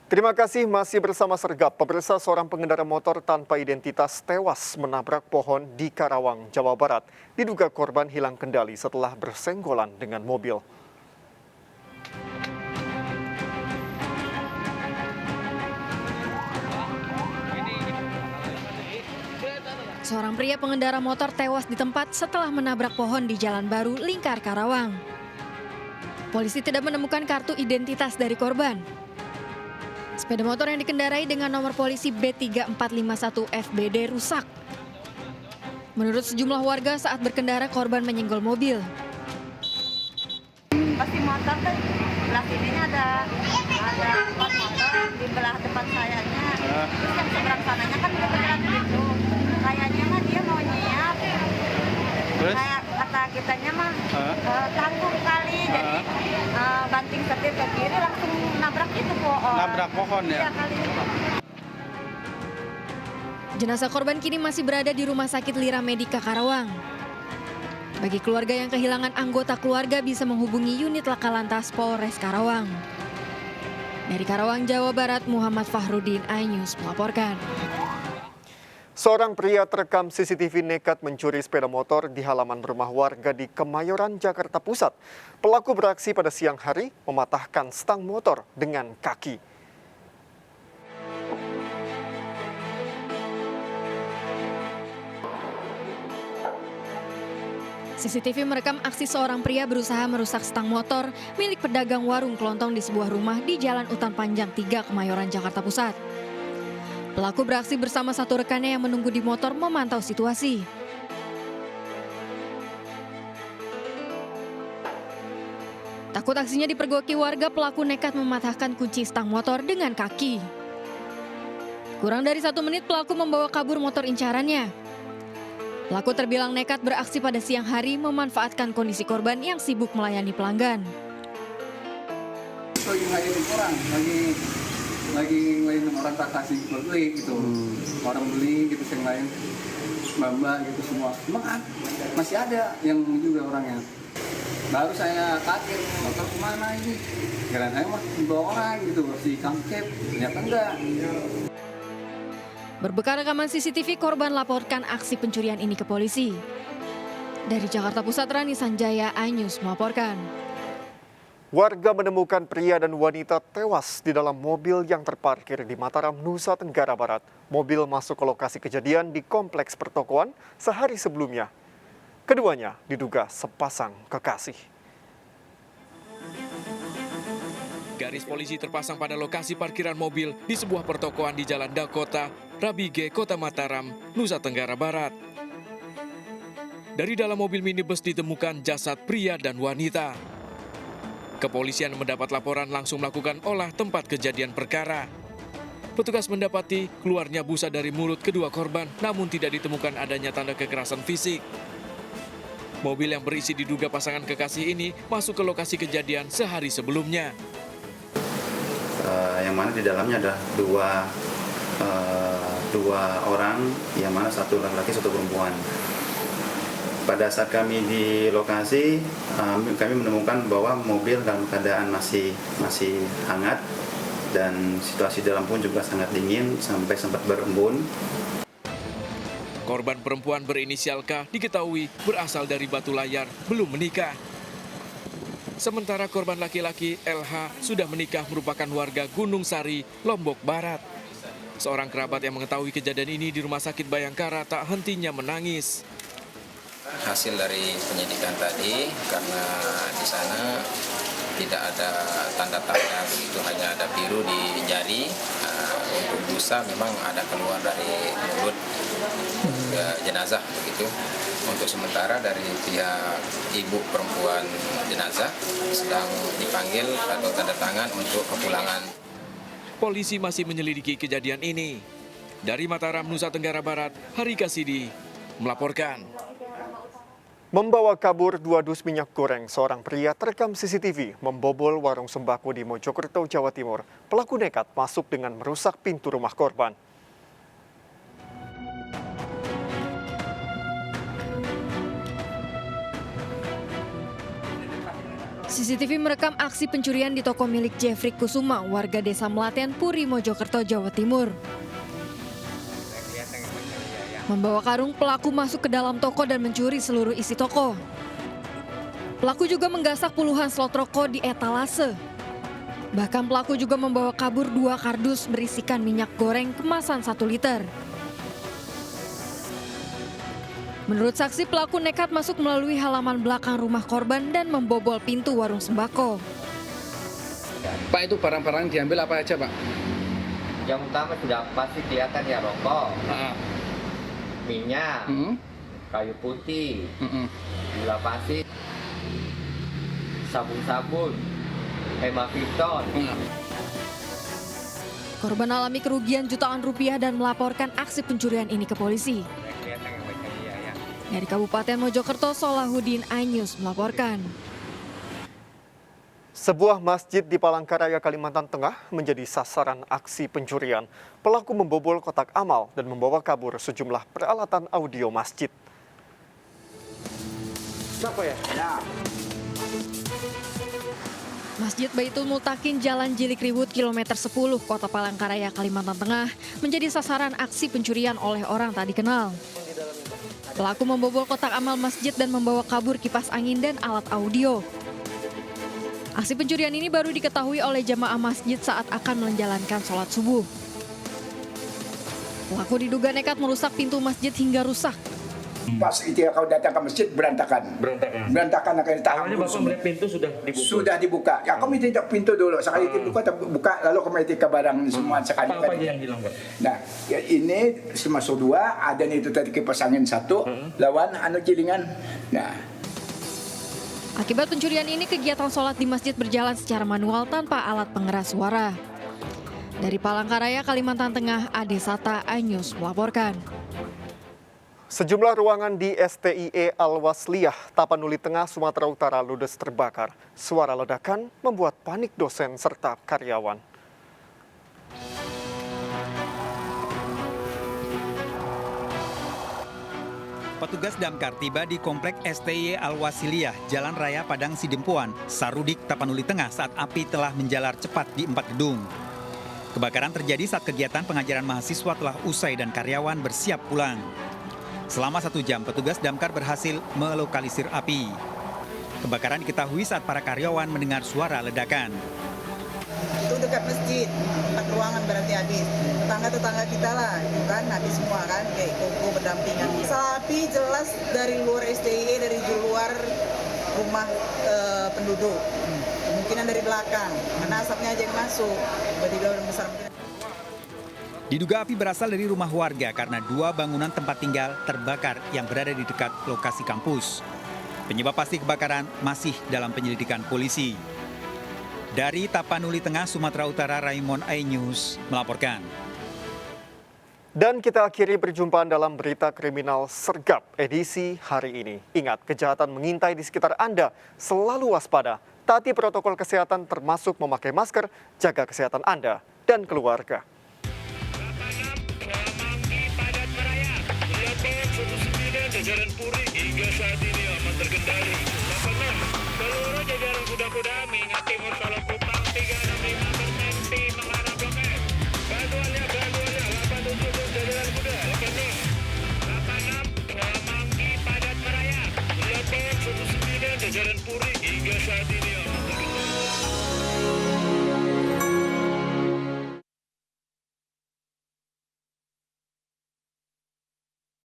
Terima kasih masih bersama Sergap. Pemirsa, seorang pengendara motor tanpa identitas tewas menabrak pohon di Karawang, Jawa Barat. Diduga korban hilang kendali setelah bersenggolan dengan mobil. Seorang pria pengendara motor tewas di tempat setelah menabrak pohon di Jalan Baru, Lingkar, Karawang. Polisi tidak menemukan kartu identitas dari korban. Sepeda motor yang dikendarai dengan nomor polisi B3451FBD rusak. Menurut sejumlah warga, saat berkendara korban menyenggol mobil. Pas di motor tuh belah sininya ada empat motor di belah depan sayanya. Terus yang seberang sananya kan udah beneran gitu. Kayaknya mah dia mau nyiap. Kayak kata kitanya mah tanggung kali, jadi banting setir ke kiri langsung nabrak itu pohon. Nabrak pohon ya? Iya kali itu. Jenazah korban kini masih berada di Rumah Sakit Lira Medika Karawang. Bagi keluarga yang kehilangan anggota keluarga bisa menghubungi unit Laka Lantas Polres Karawang. Dari Karawang, Jawa Barat, Muhammad Fahrudin, iNews melaporkan. Seorang pria terekam CCTV nekat mencuri sepeda motor di halaman rumah warga di Kemayoran, Jakarta Pusat. Pelaku beraksi pada siang hari mematahkan stang motor dengan kaki. CCTV merekam aksi seorang pria berusaha merusak stang motor milik pedagang warung kelontong di sebuah rumah di Jalan Utan Panjang 3, Kemayoran, Jakarta Pusat. Pelaku beraksi bersama satu rekannya yang menunggu di motor memantau situasi. Takut aksinya dipergoki warga, pelaku nekat mematahkan kunci stang motor dengan kaki. Kurang dari 1 menit pelaku membawa kabur motor incarannya. Pelaku terbilang nekat beraksi pada siang hari memanfaatkan kondisi korban yang sibuk melayani pelanggan. Lagi ngelayanin orang, lagi ngelayanin orang tak kasih beli gitu. Orang beli gitu, saya ngelayan mbak gitu semua. Emang masih ada yang juga orangnya. Baru saya kaget, motor kemana ini? Kira saya mah dibawa orang gitu, harus dikangkep. Ternyata enggak. Berbekal rekaman CCTV, korban laporkan aksi pencurian ini ke polisi. Dari Jakarta Pusat, Rani Sanjaya, iNews melaporkan. Warga menemukan pria dan wanita tewas di dalam mobil yang terparkir di Mataram, Nusa Tenggara Barat. Mobil masuk ke lokasi kejadian di kompleks pertokoan sehari sebelumnya. Keduanya diduga sepasang kekasih. Garis polisi terpasang pada lokasi parkiran mobil di sebuah pertokoan di Jalan Dakota, Rabige, Kota Mataram, Nusa Tenggara Barat. Dari dalam mobil minibus ditemukan jasad pria dan wanita. Kepolisian mendapat laporan langsung melakukan olah tempat kejadian perkara. Petugas mendapati keluarnya busa dari mulut kedua korban, namun tidak ditemukan adanya tanda kekerasan fisik. Mobil yang berisi diduga pasangan kekasih ini masuk ke lokasi kejadian sehari sebelumnya. Yang mana di dalamnya ada dua orang, yang mana satu laki-laki satu perempuan. Pada saat kami di lokasi, kami menemukan bahwa mobil dalam keadaan masih hangat dan situasi dalam pun juga sangat dingin sampai sempat berembun. Korban perempuan berinisial K diketahui berasal dari Batu Layar, belum menikah. Sementara korban laki-laki LH sudah menikah, merupakan warga Gunung Sari, Lombok Barat. Seorang kerabat yang mengetahui kejadian ini di Rumah Sakit Bayangkara tak hentinya menangis. Hasil dari penyidikan tadi, karena di sana tidak ada tanda-tanda begitu, hanya ada biru di jari. Untuk busa memang ada keluar dari mulut jenazah begitu. Untuk sementara dari pihak ibu perempuan jenazah sedang dipanggil atau tanda tangan untuk kepulangan. Polisi masih menyelidiki kejadian ini. Dari Mataram, Nusa Tenggara Barat, Hari Kasidi melaporkan. Membawa kabur 2 dus minyak goreng, seorang pria terekam CCTV membobol warung sembako di Mojokerto, Jawa Timur. Pelaku nekat masuk dengan merusak pintu rumah korban. CCTV merekam aksi pencurian di toko milik Jeffrey Kusuma, warga desa Melaten, Puri, Mojokerto, Jawa Timur. Membawa karung, pelaku masuk ke dalam toko dan mencuri seluruh isi toko. Pelaku juga menggasak puluhan slot rokok di etalase. Bahkan pelaku juga membawa kabur 2 kardus berisikan minyak goreng kemasan 1 liter. Menurut saksi, pelaku nekat masuk melalui halaman belakang rumah korban dan membobol pintu warung sembako. Pak, itu barang-barang diambil apa aja, Pak? Yang utama sudah pasti kelihatan ya rokok, minyak, kayu putih, gula pasir, sabun-sabun, hemaviton. Korban alami kerugian jutaan rupiah dan melaporkan aksi pencurian ini ke polisi. Dari Kabupaten Mojokerto, Solahuddin iNews melaporkan. Sebuah masjid di Palangkaraya, Kalimantan Tengah menjadi sasaran aksi pencurian. Pelaku membobol kotak amal dan membawa kabur sejumlah peralatan audio masjid. Siapa ya? Masjid Baitul Mutakin, Jalan Jilik Riwut, kilometer 10, Kota Palangkaraya, Kalimantan Tengah, menjadi sasaran aksi pencurian oleh orang tak dikenal. Pelaku membobol kotak amal masjid dan membawa kabur kipas angin dan alat audio. Aksi pencurian ini baru diketahui oleh jamaah masjid saat akan menjalankan sholat subuh. Pelaku diduga nekat merusak pintu masjid hingga rusak. Pas ketika kau datang ke masjid berantakan akan ditahan. Awalnya Bapak melihat pintu sudah dibuka. Sudah dibuka. Ya kau minta pintu dulu. Sekali dibuka lalu kau minta barang semua sekali. Apa aja yang hilang, Pak? Nah, ya ini termasuk 2, ada itu tadi kipas angin 1, lawan cilingan. Nah, Akibat pencurian ini, kegiatan sholat di masjid berjalan secara manual tanpa alat pengeras suara. Dari Palangkaraya, Kalimantan Tengah, Ade Sata, iNews melaporkan. Sejumlah ruangan di STIE Al-Wasliyah, Tapanuli Tengah, Sumatera Utara ludes terbakar. Suara ledakan membuat panik dosen serta karyawan. Petugas damkar tiba di komplek STIE Al-Wasliyah, Jalan Raya Padang Sidempuan, Sarudik, Tapanuli Tengah saat api telah menjalar cepat di 4 gedung. Kebakaran terjadi saat kegiatan pengajaran mahasiswa telah usai dan karyawan bersiap pulang. Selama 1 jam, petugas damkar berhasil melokalisir api. Kebakaran diketahui saat para karyawan mendengar suara ledakan. Itu dekat masjid, 4 ruangan berarti habis. Tetangga-tetangga kita lah, itu kan habis semua kan, kayak koko berdampingan. Api jelas dari luar STIE, dari luar rumah penduduk. Kemungkinan dari belakang, karena asapnya aja yang masuk. Tiba-tiba besar. Diduga api berasal dari rumah warga karena 2 bangunan tempat tinggal terbakar yang berada di dekat lokasi kampus. Penyebab pasti kebakaran masih dalam penyelidikan polisi. Dari Tapanuli Tengah, Sumatera Utara, Raymond iNews melaporkan. Dan kita akhiri perjumpaan dalam berita kriminal sergap edisi hari ini. Ingat, kejahatan mengintai di sekitar Anda, selalu waspada. Taati protokol kesehatan termasuk memakai masker, jaga kesehatan Anda dan keluarga. Jajaran Puri hingga saat ini aman terkendali. 86, seluruh jajaran kuda-kuda mengingati Morsolo Kupang 365 berhenti mengarah Blok S. Bantuannya 87 jajaran kuda. 86, Semanggi Padat Meraya. 89, jajaran Puri hingga saat ini aman.